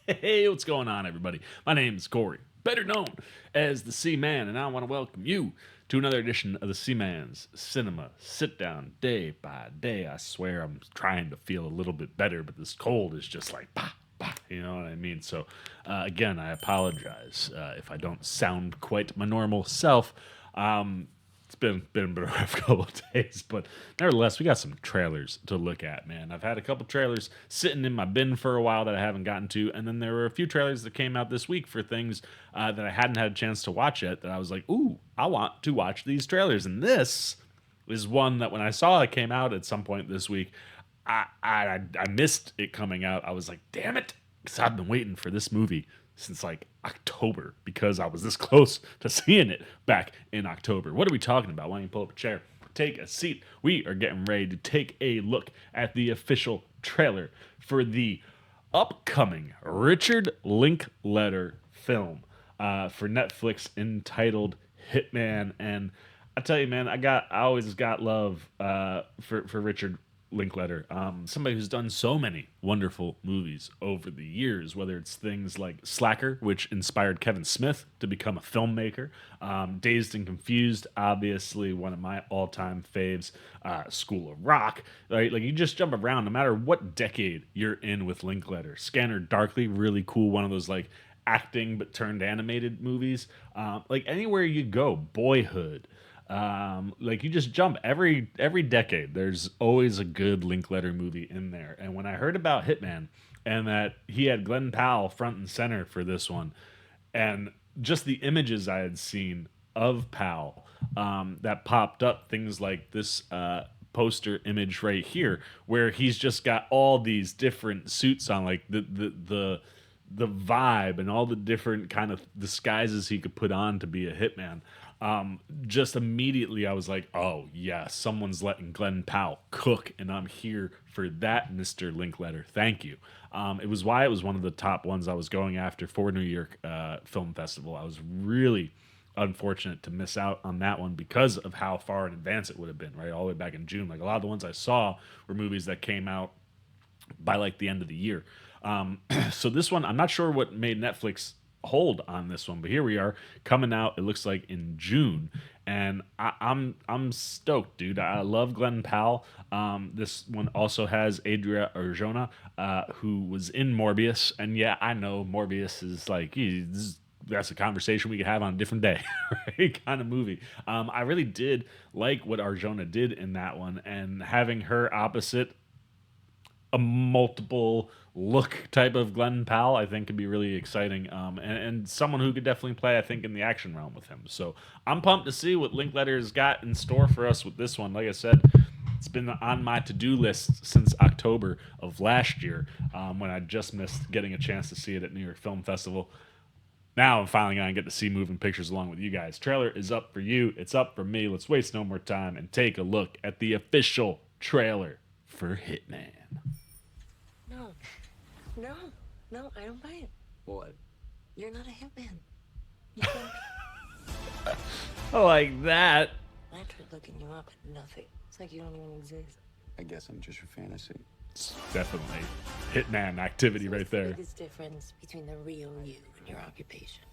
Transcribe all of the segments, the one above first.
Hey, what's going on, everybody? My name is Corey, better known as the C-Man, and I want to welcome you to another edition of the C-Man's Cinema Sit Down. Day by day, I swear I'm trying to feel a little bit better, but this cold is just like, bah, bah, you know what I mean? So, again, I apologize if I don't sound quite my normal self. It's been a rough couple of days, but nevertheless, we got some trailers to look at, man. I've had a couple trailers sitting in my bin for a while that I haven't gotten to, and then there were a few trailers that came out this week for things that I hadn't had a chance to watch yet that I was like, ooh, I want to watch these trailers. And this is one that when I saw it came out at some point this week, I missed it coming out. I was like, damn it, because I've been waiting for this movie since like October because I was this close to seeing it back in October. What are we talking about? Why don't you pull up a chair, take a seat? We are getting ready to take a look at the official trailer for the upcoming Richard Linklater film for Netflix entitled Hitman. And I tell you, man, I always got love for Richard Linklater, somebody who's done so many wonderful movies over the years, whether it's things like Slacker, which inspired Kevin Smith to become a filmmaker, Dazed and Confused, obviously one of my all-time faves, School of Rock, right? Like you just jump around no matter what decade you're in with Linklater. Scanner Darkly, really cool, one of those like acting but turned animated movies. Like anywhere you go, Boyhood. Like you just jump every decade. There's always a good Linklater movie in there. And when I heard about Hitman and that he had Glenn Powell front and center for this one, and just the images I had seen of Powell that popped up, things like this poster image right here, where he's just got all these different suits on, like the vibe and all the different kind of disguises he could put on to be a hitman. Just immediately I was like, oh yeah, someone's letting Glenn Powell cook, and I'm here for that, Mr. Linklater. Thank you. It was why it was one of the top ones I was going after for New York Film Festival. I was really unfortunate to miss out on that one because of how far in advance it would have been, right? All the way back in June. Like a lot of the ones I saw were movies that came out by like the end of the year. So this one, I'm not sure what made Netflix hold on this one, but here we are coming out. It looks like in June, and I'm stoked, dude. I love Glenn Powell. This one also has Adria Arjona, who was in Morbius, and yeah, I know Morbius is like that's a conversation we could have on a different day, right? Kind of movie. I really did like what Arjona did in that one, and having her opposite a multiple look type of Glenn Powell, I think could be really exciting, and someone who could definitely play, I think, in the action realm with him. So I'm pumped to see what Linklater's got in store for us with this one. Like I said, it's been on my to-do list since October of last year, when I just missed getting a chance to see it at New York Film Festival. Now I'm finally going to get to see moving pictures along with you guys. Trailer is up for you. It's up for me. Let's waste no more time and take a look at the official trailer for Hitman. No, no, no, I don't buy it. What? You're not a hitman. You can't be. I like that. I tried looking you up and nothing. It's like you don't even exist. I guess I'm just your fantasy. It's definitely Hitman activity So right what's there. the biggest difference between the real you and your occupation?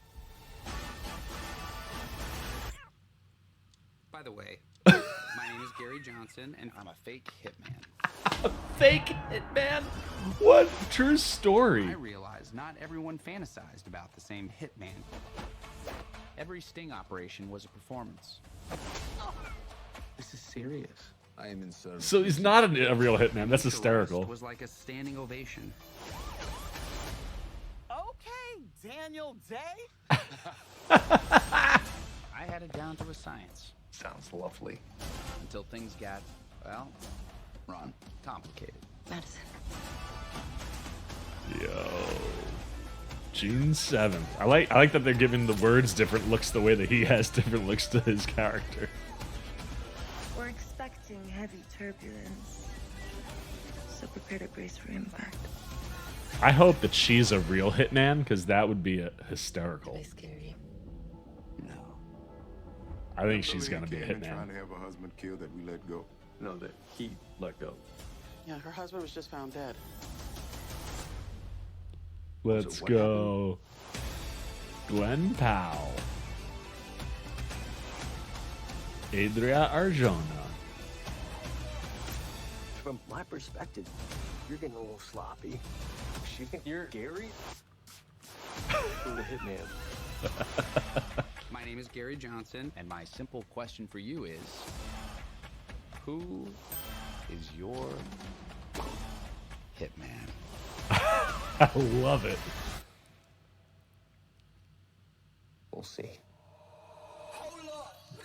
By the way, my name is Gary Johnson, and I'm a fake hitman. Fake Hitman? What? True story. I realize not everyone fantasized about the same hitman. Every sting operation was a performance. This is serious. I am in service. So he's not a real Hitman. That's Each arrest hysterical. was like a standing ovation. Okay, Daniel Day. I had it down to a science Sounds lovely. until things got, well, Ron. complicated. Madison. Yo. June 7th. I like that they're giving the words different looks the way that he has different looks to his character. We're expecting heavy turbulence, so prepare to brace for impact. I hope that she's a real Hitman, because that would be hysterical. Did I scare you? No. I think she's gonna be a Trying Hitman. to have her husband killed that we let go. No, that he let go. Yeah, her husband was just found dead. Let's what go. Glen Powell. Adria Arjona. From my perspective, you're getting a little sloppy. You think you're Gary? I'm the Hitman. My name is Gary Johnson, and my simple question for you is, who is your Hitman? I love it. We'll see.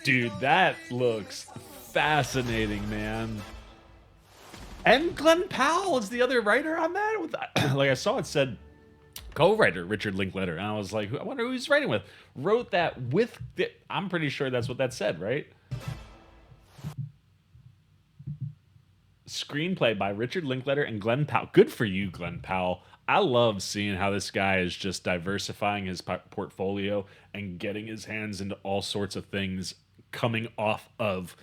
Dude, that looks fascinating, man. And Glen Powell is the other writer on that. Like, I saw it said co-writer Richard Linklater, and I was like, I wonder who he's writing with. Wrote that with I'm pretty sure that's what that said, right? Screenplay by Richard Linklater and Glen Powell. Good for you, Glen Powell. I love seeing how this guy is just diversifying his portfolio and getting his hands into all sorts of things coming off of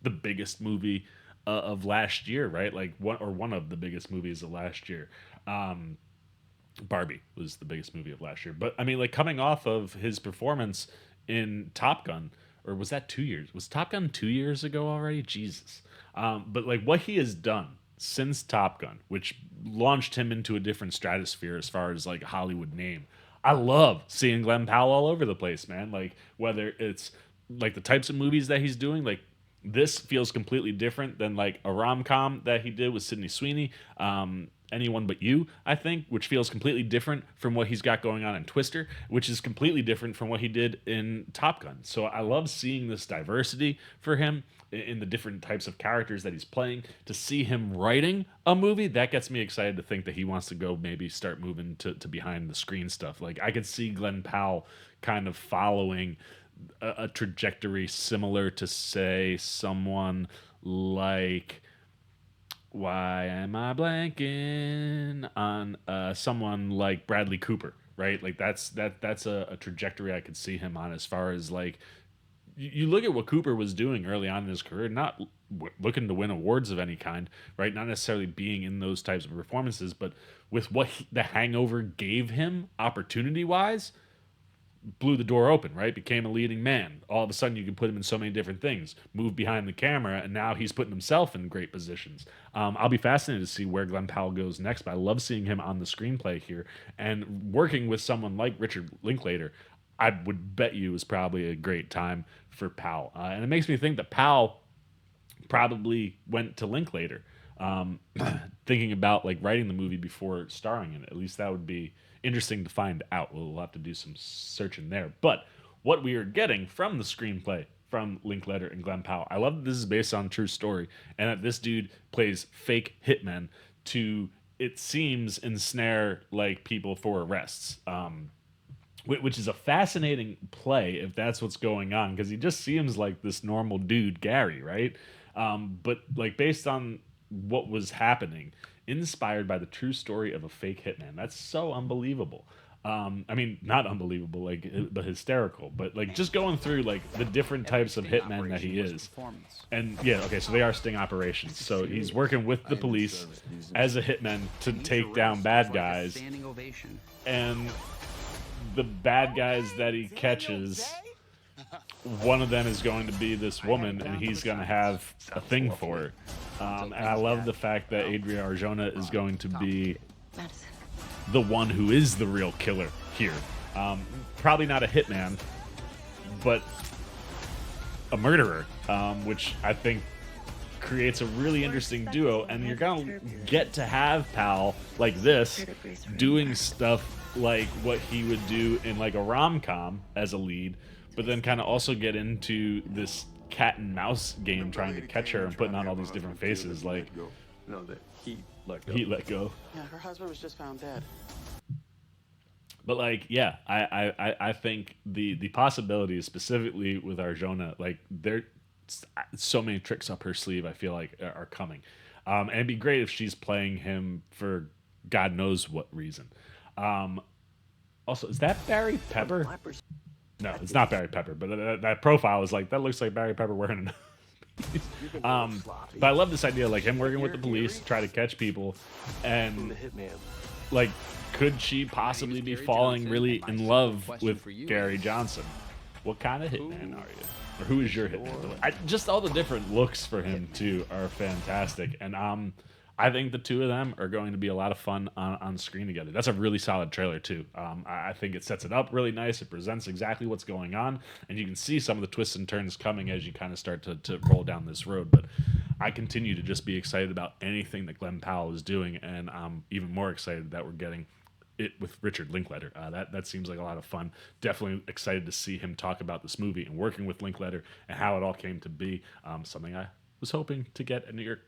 the biggest movie of last year, right? Like one of the biggest movies of last year. Barbie was the biggest movie of last year. But I mean, like, coming off of his performance in Top Gun, or was that 2 years? Was Top Gun 2 years ago already? Jesus. But like what he has done since Top Gun, which launched him into a different stratosphere as far as like Hollywood name. I love seeing Glen Powell all over the place, man. Like, whether it's like the types of movies that he's doing, like this feels completely different than like a rom-com that he did with Sydney Sweeney. Anyone But You, I think, which feels completely different from what he's got going on in Twister, which is completely different from what he did in Top Gun. So I love seeing this diversity for him in the different types of characters that he's playing. To see him writing a movie, that gets me excited to think that he wants to go maybe start moving to behind the screen stuff. Like, I could see Glen Powell kind of following a trajectory similar to, say, someone like... Why am I blanking on someone like Bradley Cooper, right? Like, that's a trajectory I could see him on, as far as like, you look at what Cooper was doing early on in his career, not looking to win awards of any kind, right? Not necessarily being in those types of performances, but with what The Hangover gave him opportunity-wise, blew the door open, right? Became a leading man. All of a sudden, you can put him in so many different things. Move behind the camera, and now he's putting himself in great positions. I'll be fascinated to see where Glen Powell goes next, but I love seeing him on the screenplay here. And working with someone like Richard Linklater, I would bet you is probably a great time for Powell. And it makes me think that Powell probably went to Linklater, thinking about like writing the movie before starring in it. At least that would be interesting to find out. We'll have to do some searching there. But what we are getting from the screenplay from Linklater and Glen Powell, I love that this is based on a true story, and that this dude plays fake hitmen to, it seems, ensnare like people for arrests. Which is a fascinating play if that's what's going on, because he just seems like this normal dude, Gary, right? But like, based on what was happening, inspired by the true story of a fake hitman. That's so unbelievable. I mean, not unbelievable, like, but hysterical. But like, just going through like the different types of hitmen that he is. And yeah, okay, so they are sting operations. So he's working with the police as a hitman to take down bad guys. And the bad guys that he catches, one of them is going to be this woman, and he's going to have a thing for her. And I love the fact that Adria Arjona is going to be the one who is the real killer here. Probably not a hitman, but a murderer, which I think creates a really interesting duo. And you're going to get to have Powell like this doing stuff like what he would do in like a rom-com as a lead, but then kind of also get into this cat and mouse game, trying to catch her and putting on all these different faces. Like, No, that he let go. he let go. Yeah, her husband was just found dead. But like, yeah, I think the possibilities specifically with Arjona, like, there's so many tricks up her sleeve, I feel like are coming. And it'd be great if she's playing him for God knows what reason. Also, is that Barry Pepper? No, it's not Barry Pepper, but that profile is like, that looks like Barry Pepper wearing a but I love this idea, like him working with the police to try to catch people, and like, could she possibly be Gary falling Johnson, really and my in simple love question with for you Gary is, Johnson? What kind of hitman are you? Or who is your hitman? your Just all the different looks for him, too, are fantastic. And I think the two of them are going to be a lot of fun on screen together. That's a really solid trailer, too. I think it sets it up really nice. It presents exactly what's going on. And you can see some of the twists and turns coming as you kind of start to roll down this road. But I continue to just be excited about anything that Glen Powell is doing. And I'm even more excited that we're getting it with Richard Linklater. That seems like a lot of fun. Definitely excited to see him talk about this movie and working with Linklater and how it all came to be. Something I was hoping to get at New York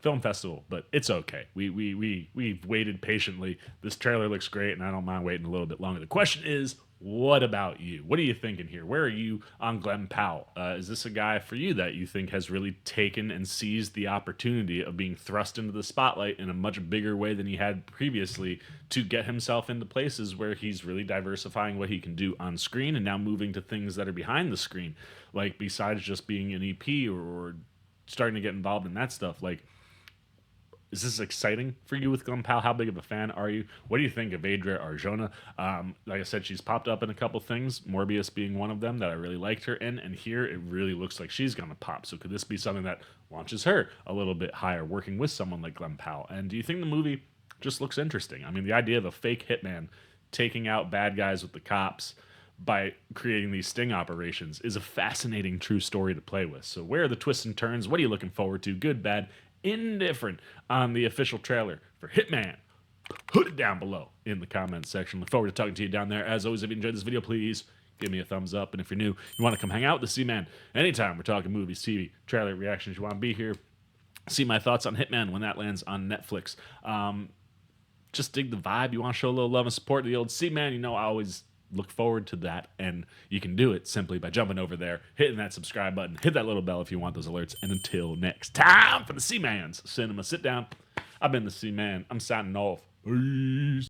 Film Festival, but it's okay. We've waited patiently. This trailer looks great, and I don't mind waiting a little bit longer. The question is, what about you? What are you thinking here? Where are you on Glen Powell? Is this a guy for you that you think has really taken and seized the opportunity of being thrust into the spotlight in a much bigger way than he had previously to get himself into places where he's really diversifying what he can do on screen and now moving to things that are behind the screen, like besides just being an EP or starting to get involved in that stuff? Like, is this exciting for you with Glen Powell? How big of a fan are you? What do you think of Adria Arjona? Like I said, she's popped up in a couple things, Morbius being one of them that I really liked her in, and here it really looks like she's going to pop. So could this be something that launches her a little bit higher, working with someone like Glen Powell? And do you think the movie just looks interesting? I mean, the idea of a fake hitman taking out bad guys with the cops by creating these sting operations is a fascinating true story to play with. So where are the twists and turns? What are you looking forward to? Good, bad, indifferent on the official trailer for Hitman? Put it down below in the comments section. Look forward to talking to you down there. As always, if you enjoyed this video, please give me a thumbs up. And if you're new, you want to come hang out with the C-Man anytime we're talking movies, TV, trailer reactions, you want to be here, see my thoughts on Hitman when that lands on Netflix. Just dig the vibe. You want to show a little love and support to the old C-Man, you know I always look forward to that, and you can do it simply by jumping over there, hitting that subscribe button, hit that little bell if you want those alerts, and until next time for the C-Man's Cinema Sit Down, I've been the C-Man. I'm signing off. Peace.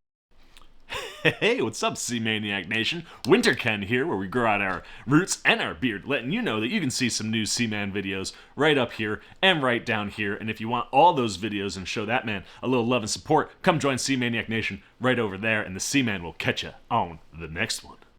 Hey, what's up, C-Maniac Nation? Winter Ken here, where we grow out our roots and our beard, letting you know that you can see some new C-Man videos right up here and right down here. And if you want all those videos and show that man a little love and support, come join C-Maniac Nation right over there, and the C-Man will catch you on the next one.